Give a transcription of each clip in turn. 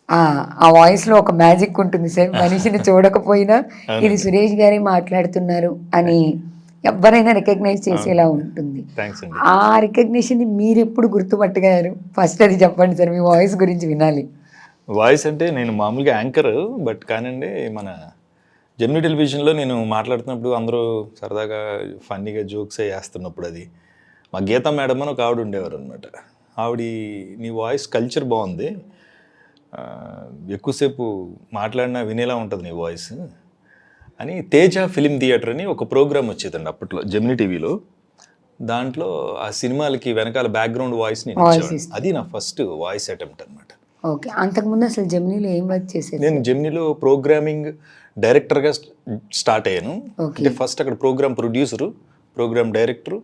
ఆ ఆ వాయిస్ లో ఒక మ్యాజిక్ ఉంటుంది సార్. మనిషిని చూడకపోయినా ఇది సురేష్ గారే మాట్లాడుతున్నారు అని ఎవరైనా రికగ్నైజ్ చేసేలా ఉంటుంది. థ్యాంక్స్ అండి. ఆ రికగ్నిషన్ ని మీరు ఎప్పుడు గుర్తుపట్టగలరు? ఫస్ట్ అది చెప్పండి సార్, మీ వాయిస్ గురించి వినాలి. వాయిస్ అంటే నేను మామూలుగా యాంకర్, బట్ కానండి మన జెమినీ టెలివిజన్లో నేను మాట్లాడుతున్నప్పుడు అందరూ సరదాగా ఫన్నీగా జోక్స్ వేస్తున్నప్పుడు అది మా గీతా మేడం అని ఒక ఆవిడ ఉండేవారు అనమాట. ఆవిడ నీ వాయిస్ కల్చర్ బాగుంది, ఎక్కువసేపు మాట్లాడినా వినేలా ఉంటుంది నీ వాయిస్ అని తేజ ఫిలిం థియేటర్ అని ఒక ప్రోగ్రామ్ వచ్చేదండి అప్పట్లో జెమినీ టీవీలో. దాంట్లో ఆ సినిమాలకి వెనకాల బ్యాక్గ్రౌండ్ వాయిస్ నేను ఇచ్చేవాడిని. అది నా ఫస్ట్ వాయిస్ అటెంప్ట్ అనమాట. ఓకే, అంతకుముందు అసలు జెమినీలో ఏం వర్క్ చేసేది? నేను జెమినీలో ప్రోగ్రామింగ్ డైరెక్టర్గా స్టార్ట్ అయ్యాను. అంటే ఫస్ట్ అక్కడ ప్రోగ్రామ్ ప్రొడ్యూసరు, ప్రోగ్రామ్ డైరెక్టరు,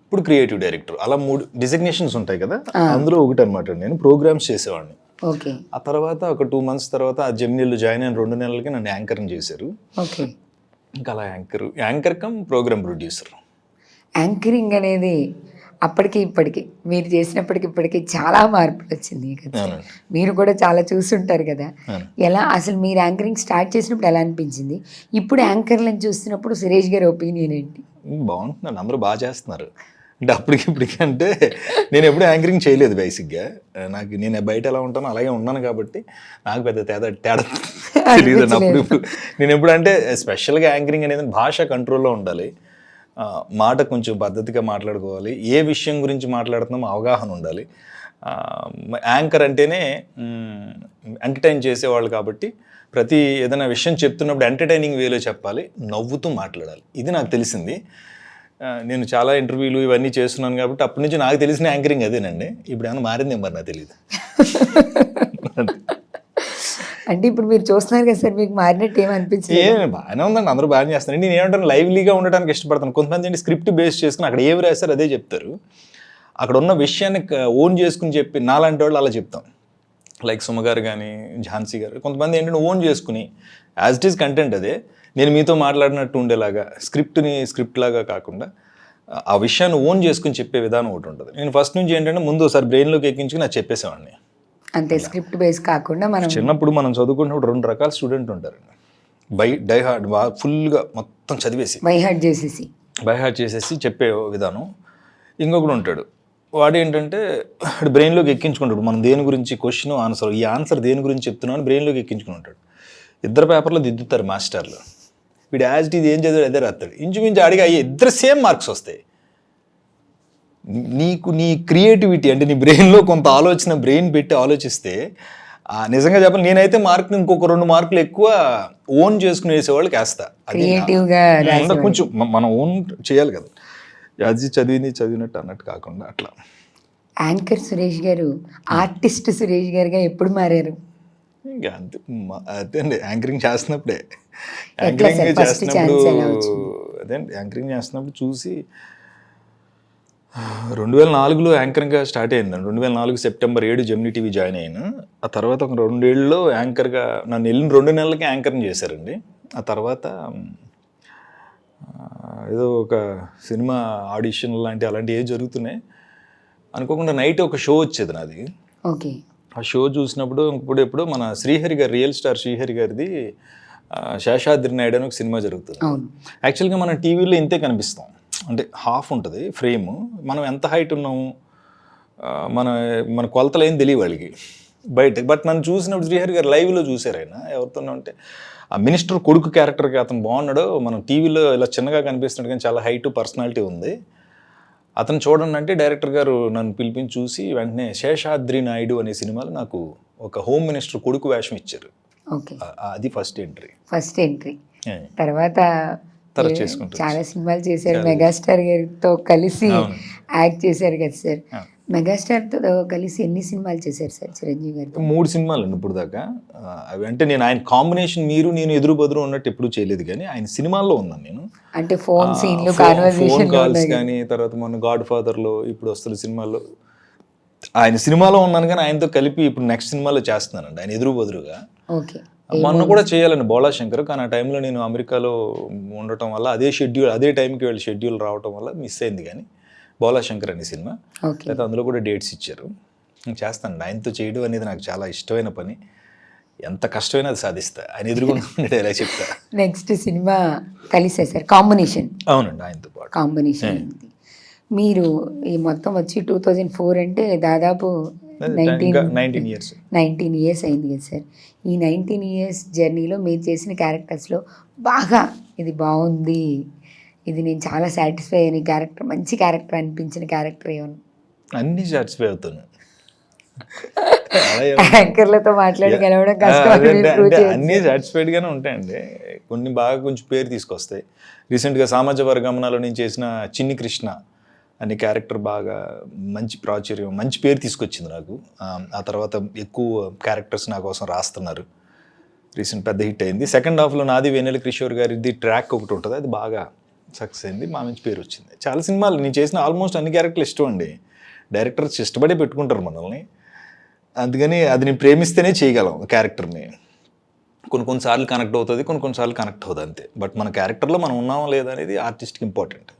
ఇప్పుడు క్రియేటివ్ డైరెక్టర్, అలా 3 డిజిగ్నేషన్స్ ఉంటాయి కదా, అందులో ఒకటి అనమాట. నేను ప్రోగ్రామ్స్ చేసేవాడిని. ఓకే, ఆ తర్వాత ఒక 2 months తర్వాత ఆ జెమినీలో జాయిన్ అయిన 2 నెలలకి నన్ను యాంకరింగ్ చేశారు. ఓకే, ఇంకా అలా anchor cum programme producer. Anchoring అనేది అప్పటికి ఇప్పటికి మీరు చేసినప్పటికి ఇప్పటికి చాలా మార్పులు వచ్చింది కదా. మీరు కూడా చాలా చూస్తుంటారు కదా. ఎలా అసలు మీరు యాంకరింగ్ స్టార్ట్ చేసినప్పుడు ఎలా అనిపించింది? ఇప్పుడు యాంకర్లను చూస్తున్నప్పుడు సురేష్ గారి ఒపీనియన్ ఏంటి? బాగుంటున్నాను, అందరూ బాగా చేస్తున్నారు. అంటే అప్పటికి ఇప్పటికి అంటే నేను ఎప్పుడు యాంకరింగ్ చేయలేదు బేసిక్గా. నాకు నేను బయట ఎలా ఉంటానో అలాగే ఉన్నాను కాబట్టి నాకు పెద్ద తేడా తెలియదు. అప్పుడు నేను ఎప్పుడు అంటే స్పెషల్గా యాంకరింగ్ అనేది భాష కంట్రోల్లో ఉండాలి, మాట కొంచెం పద్ధతిగా మాట్లాడుకోవాలి, ఏ విషయం గురించి మాట్లాడుతున్నామో అవగాహన ఉండాలి. యాంకర్ అంటేనే ఎంటర్టైన్ చేసేవాళ్ళు కాబట్టి ప్రతి ఏదైనా విషయం చెప్తున్నప్పుడు ఎంటర్టైనింగ్ వేలో చెప్పాలి, నవ్వుతూ మాట్లాడాలి. ఇది నాకు తెలిసింది. నేను చాలా ఇంటర్వ్యూలు ఇవన్నీ చేస్తున్నాను కాబట్టి అప్పటి నుంచి నాకు తెలిసిన యాంకరింగ్ అదేనండి. ఇప్పుడు ఏమైనా మారింది మరి నాకు తెలియదు. అంటే ఇప్పుడు మీరు చూస్తున్నారు కదా సార్, మీకు మారినట్టు ఏమనిపించింది? బాగానే ఉందండి, అందరూ బాగానే చేస్తున్నారు. నేను ఏమంటాను, లైవ్లీగా ఉండడానికి ఇష్టపడతాను. కొంతమంది ఏంటి స్క్రిప్ట్ బేస్ చేసుకుని అక్కడ ఏమి రాశారు అదే చెప్తారు. అక్కడ ఉన్న విషయాన్ని ఓన్ చేసుకుని చెప్పి నాలాంటి వాళ్ళు అలా చెప్తాం. లైక్ సుమ గారు కానీ ఝాన్సీ గారు, కొంతమంది ఏంటంటే ఓన్ చేసుకుని యాజ్ ఇట్ ఈస్ కంటెంట్ అదే నేను మీతో మాట్లాడినట్టు ఉండేలాగా స్క్రిప్ట్ని స్క్రిప్ట్ లాగా కాకుండా ఆ విషయాన్ని ఓన్ చేసుకుని చెప్పే విధానం ఒకటి ఉంటుంది. నేను ఫస్ట్ నుంచి ఏంటంటే ముందు ఒకసారి బ్రెయిన్లోకి ఎక్కించుకుని నాకు చెప్పేసేవాడిని. అంతే, స్క్రిప్ట్ బేస్ కాకుండా మనం చిన్నప్పుడు మనం చదువుకున్నప్పుడు 2 రకాల స్టూడెంట్ ఉంటారండి. డై హార్డ్ ఫుల్గా మొత్తం చదివేసి బై హార్ట్ చేసేసి చెప్పే విధానం. ఇంకొకడు ఉంటాడు, వాడు ఏంటంటే బ్రెయిన్లోకి ఎక్కించుకుంటాడు. మనం దేని గురించి క్వశ్చన్ ఆన్సర్, ఈ ఆన్సర్ దేని గురించి చెప్తున్నావు అని బ్రెయిన్లోకి ఎక్కించుకుని ఉంటాడు. 2 పేపర్లో దిద్దుతారు మాస్టర్లు. వీడు యాజ్ ఇట్ ఈజ్ ఏం చదివాడు అదే రాస్తాడు. ఇంచుమించు అడిగి అయ్యే 2 సేమ్ మార్క్స్ వస్తాయి. నీకు నీ క్రియేటివిటీ అంటే నీ బ్రెయిన్లో కొంత ఆలోచన బ్రెయిన్ పెట్టి ఆలోచిస్తే నిజంగా చెప్పాలి, నేనైతే మార్కులు ఇంకొక 2 మార్కులు ఎక్కువ ఓన్ చేసుకుని వేసేవాళ్ళకి వేస్తా. కొంచెం మనం ఓన్ చేయాలి కదా, అది చదివినట్టు అన్నట్టు కాకుండా అట్లా. యాంకర్ సురేష్ గారు ఆర్టిస్ట్ సురేష్ గారుగా ఎప్పుడు మారారు? ఇంకా అంతే అదే అండి, యాంకరింగ్ చేస్తున్నప్పుడే. యాంకరింగ్ చేస్తున్నప్పుడు చూసి 2004లో యాంకర్గా స్టార్ట్ అయిందండి. 2004 సెప్టెంబర్ 7 జెమినీ టీవీ జాయిన్ అయ్యాను. ఆ తర్వాత ఒక 2 ఏళ్ళలో యాంకర్గా నన్ను వెళ్ళిన 2 నెలలకి యాంకరింగ్ చేశారండి. ఆ తర్వాత ఏదో ఒక సినిమా ఆడిషన్ అలాంటివి ఏవి జరుగుతున్నాయి అనుకోకుండా నైట్ ఒక షో వచ్చేది నాది. ఓకే, ఆ షో చూసినప్పుడు ఎప్పుడు మన శ్రీహరి గారు, రియల్ స్టార్ శ్రీహరి గారిది శేషాద్రి నాయుడు అని ఒక సినిమా జరుగుతుంది. యాక్చువల్గా మనం టీవీలో ఇంతే కనిపిస్తాం, అంటే హాఫ్ ఉంటుంది ఫ్రేమ్. మనం ఎంత హైట్ ఉన్నాము, మన కొలతలు ఏం తెలియ వాళ్ళకి బయట. బట్ నన్ను చూసినప్పుడు శ్రీహరి గారు లైవ్లో చూశారు. ఆయన ఎవరితో అంటే ఆ మినిస్టర్ కొడుకు క్యారెక్టర్కి అతను బాగున్నాడు, మనం టీవీలో ఇలా చిన్నగా కనిపిస్తున్నాడు కానీ చాలా హైట్ పర్సనాలిటీ ఉంది, అతను చూడండి అంటే డైరెక్టర్ గారు నన్ను పిలిపించి చూసి వెంటనే శేషాద్రి నాయుడు అనే సినిమాలో నాకు ఒక హోమ్ మినిస్టర్ కొడుకు వేషం ఇచ్చారు. అది ఫస్ట్ ఎంట్రీ. తర్వాత చాలా సినిమాలు చేశారు, మెగాస్టార్ గారితో కలిసి యాక్ట్ చేశారు కదా సార్. మెగాస్టార్తో కలిసి ఎన్ని సినిమాలు చేశారు సార్ చిరంజీవి గారు? 3 సినిమాలు అండి ఇప్పుడు దాకా. అవి అంటే నేను ఆయన కాంబినేషన్ నేను ఎదురు బదురు ఉన్నట్టు ఎప్పుడు చేయలేదు, కానీ ఆయన సినిమాల్లో ఉన్నాను నేను. అంటే ఫోన్ కాల్స్ కానీ, తర్వాత మొన్న గాడ్ ఫాదర్లో, ఇప్పుడు వస్తున్న సినిమాల్లో ఆయన సినిమాలో ఉన్నాను, కానీ ఆయనతో కలిపి ఇప్పుడు నెక్స్ట్ సినిమాలో చేస్తున్నానండి ఆయన ఎదురు బదురుగా. మొన్న కూడా చేయాలండి బోళాశంకర్, కానీ ఆ టైంలో నేను అమెరికాలో ఉండటం వల్ల అదే టైంకి వెళ్ళి షెడ్యూల్ రావటం వల్ల మిస్ అయింది. కానీ బోళాశంకర్ అనే సినిమా, అయితే అందులో కూడా డేట్స్ ఇచ్చారు. నేను చేస్తాను. ఆయనతో చేయడం అనేది నాకు చాలా ఇష్టమైన పని. ఎంత కష్టమైనా అది సాధిస్తా, ఆయన ఎదురుకుండా డైలాగ్ చెప్తా. నెక్స్ట్ సినిమా కలిసే సార్, కాంబినేషన్. అవునండి, ఆయనతో పాటు. కాంబినేషన్ మీరు ఈ మొత్తం వచ్చి 2004 అంటే దాదాపు 19 years. 19 years అయింది కదా సార్. ఈ 19 years జర్నీలో మీరు చేసిన క్యారెక్టర్స్లో బాగా ఇది బాగుంది, ఇది నేను చాలా సాటిస్ఫై అయిన క్యారెక్టర్, మంచి క్యారెక్టర్ అనిపించిన క్యారెక్టర్ ఏమన్నా? అన్ని సాటిస్ఫై అవుతాను. యాంకర్లతో మాట్లాడి గెలవడం కష్టం. అన్నీ సాటిస్ఫైడ్ గానే ఉంటాయండి. కొన్ని బాగా కొంచెం పేరు తీసుకొస్తాయి. రీసెంట్గా సామాజిక వర్గమనాలో నేను చేసిన చిన్ని కృష్ణ అనే క్యారెక్టర్ బాగా మంచి ప్రాచుర్యం, మంచి పేరు తీసుకొచ్చింది నాకు. ఆ తర్వాత ఎక్కువ క్యారెక్టర్స్ నా కోసం రాస్తున్నారు. రీసెంట్ పెద్ద హిట్ అయింది. సెకండ్ హాఫ్లో నాది వెన్నెల కిషోర్ గారిది ట్రాక్ ఒకటి ఉంటుంది, అది బాగా సక్సెస్ అయింది, మా మంచి పేరు వచ్చింది. చాలా సినిమాలు నేను చేసిన ఆల్మోస్ట్ అన్ని క్యారెక్టర్లు ఇష్టం అండి. డైరెక్టర్స్ ఇష్టపడే పెట్టుకుంటారు మనల్ని, అందుకని అది నేను ప్రేమిస్తేనే చేయగలం క్యారెక్టర్ని. కొన్నిసార్లు కనెక్ట్ అవుతుంది, కొన్నిసార్లు కనెక్ట్ అవుతుంది అంతే. బట్ మన క్యారెక్టర్లో మనం ఉన్నామా లేదా అనేది ఆర్టిస్ట్కి ఇంపార్టెంట్.